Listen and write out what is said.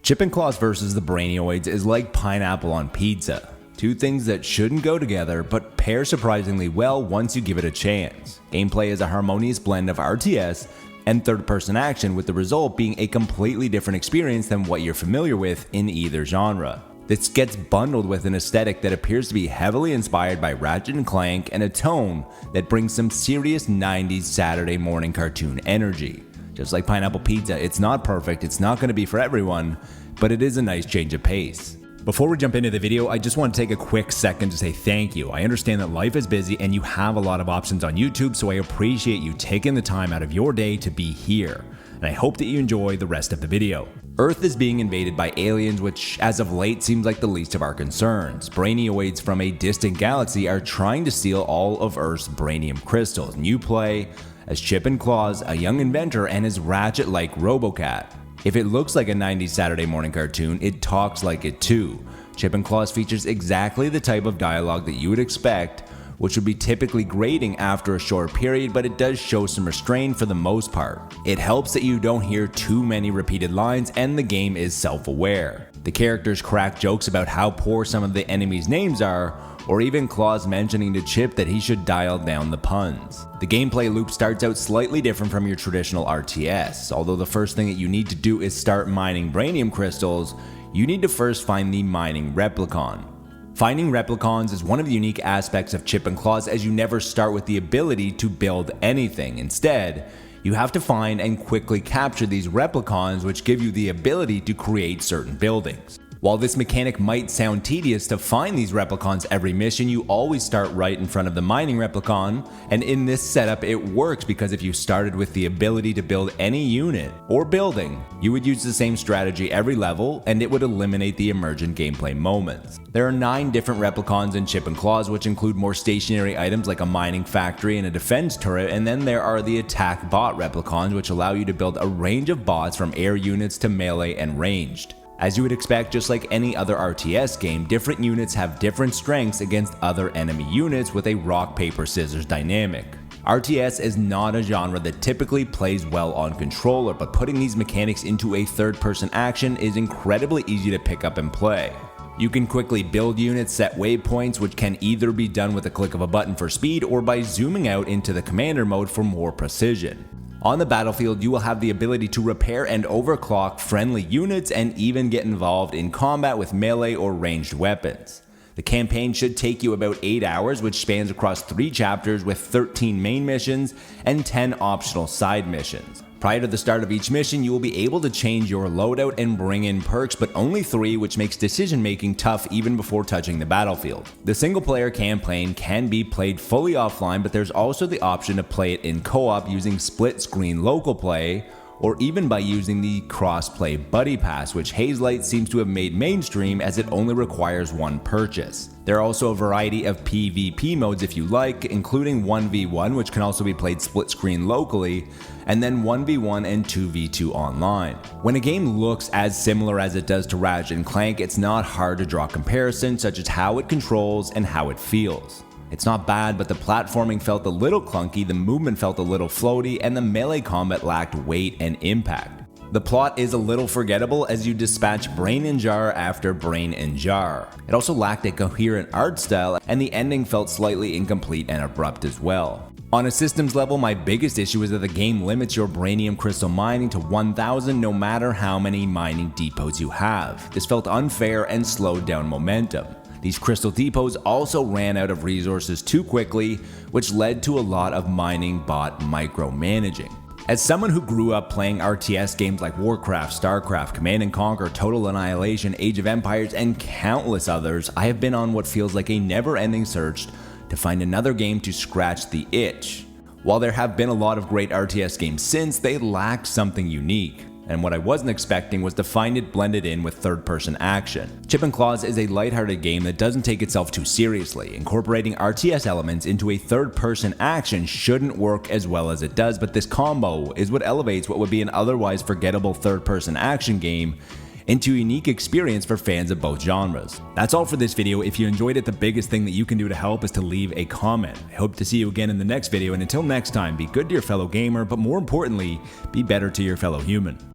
Chip N Clawz versus the Brainioids is like pineapple on pizza. Two things that shouldn't go together, but pair surprisingly well once you give it a chance. Gameplay is a harmonious blend of RTS and third-person action, with the result being a completely different experience than what you're familiar with in either genre. This gets bundled with an aesthetic that appears to be heavily inspired by Ratchet and Clank and a tone that brings some serious 90s Saturday morning cartoon energy. Just like pineapple pizza, it's not perfect, it's not going to be for everyone, but it is a nice change of pace. Before we jump into the video, I just want to take a quick second to say thank you. I understand that life is busy and you have a lot of options on YouTube, so I appreciate you taking the time out of your day to be here. And I hope that you enjoy the rest of the video. Earth is being invaded by aliens, which as of late seems like the least of our concerns. Brainioids from a distant galaxy are trying to steal all of Earth's brainium crystals, and you play as Chip N Clawz, a young inventor, and his Ratchet-like Robocat. If it looks like a 90s Saturday morning cartoon, it talks like it too. Chip N Clawz features exactly the type of dialogue that you would expect, which would be typically grating after a short period, but it does show some restraint for the most part. It helps that you don't hear too many repeated lines, and the game is self-aware. The characters crack jokes about how poor some of the enemies' names are, or even Clawz mentioning to Chip that he should dial down the puns. The gameplay loop starts out slightly different from your traditional RTS. Although the first thing that you need to do is start mining brainium crystals, you need to first find the mining replicon. Finding replicons is one of the unique aspects of Chip N Clawz, as you never start with the ability to build anything. Instead, you have to find and quickly capture these replicons, which give you the ability to create certain buildings. While this mechanic might sound tedious to find these replicons every mission, you always start right in front of the mining replicon, and in this setup it works because if you started with the ability to build any unit or building, you would use the same strategy every level and it would eliminate the emergent gameplay moments. There are 9 different replicons in Chip N Clawz, which include more stationary items like a mining factory and a defense turret, and then there are the attack bot replicons, which allow you to build a range of bots from air units to melee and ranged. As you would expect, just like any other RTS game, different units have different strengths against other enemy units with a rock, paper, scissors dynamic. RTS is not a genre that typically plays well on controller, but putting these mechanics into a third-person action is incredibly easy to pick up and play. You can quickly build units, set waypoints, which can either be done with a click of a button for speed or by zooming out into the commander mode for more precision. On the battlefield, you will have the ability to repair and overclock friendly units and even get involved in combat with melee or ranged weapons. The campaign should take you about 8 hours, which spans across 3 chapters with 13 main missions and 10 optional side missions. Prior to the start of each mission, you will be able to change your loadout and bring in perks, but only 3, which makes decision making tough even before touching the battlefield. The single player campaign can be played fully offline, but there's also the option to play it in co-op using split screen local play, or even by using the cross-play buddy pass, which Hazelight seems to have made mainstream as it only requires 1 purchase. There are also a variety of PvP modes if you like, including 1v1, which can also be played split screen locally, and then 1v1 and 2v2 online. When a game looks as similar as it does to Ratchet and Clank, it's not hard to draw comparisons such as how it controls and how it feels. It's not bad, but the platforming felt a little clunky, the movement felt a little floaty, and the melee combat lacked weight and impact. The plot is a little forgettable as you dispatch brain and jar after brain and jar. It also lacked a coherent art style, and the ending felt slightly incomplete and abrupt as well. On a systems level, my biggest issue is that the game limits your brainium crystal mining to 1,000 no matter how many mining depots you have. This felt unfair and slowed down momentum. These crystal depots also ran out of resources too quickly, which led to a lot of mining bot micromanaging. As someone who grew up playing RTS games like Warcraft, Starcraft, Command & Conquer, Total Annihilation, Age of Empires, and countless others, I have been on what feels like a never-ending search to find another game to scratch the itch. While there have been a lot of great RTS games since, they lacked something unique. And what I wasn't expecting was to find it blended in with third-person action. Chip N Clawz is a lighthearted game that doesn't take itself too seriously. Incorporating RTS elements into a third-person action shouldn't work as well as it does, but this combo is what elevates what would be an otherwise forgettable third-person action game into a unique experience for fans of both genres. That's all for this video. If you enjoyed it, the biggest thing that you can do to help is to leave a comment. I hope to see you again in the next video, and until next time, be good to your fellow gamer, but more importantly, be better to your fellow human.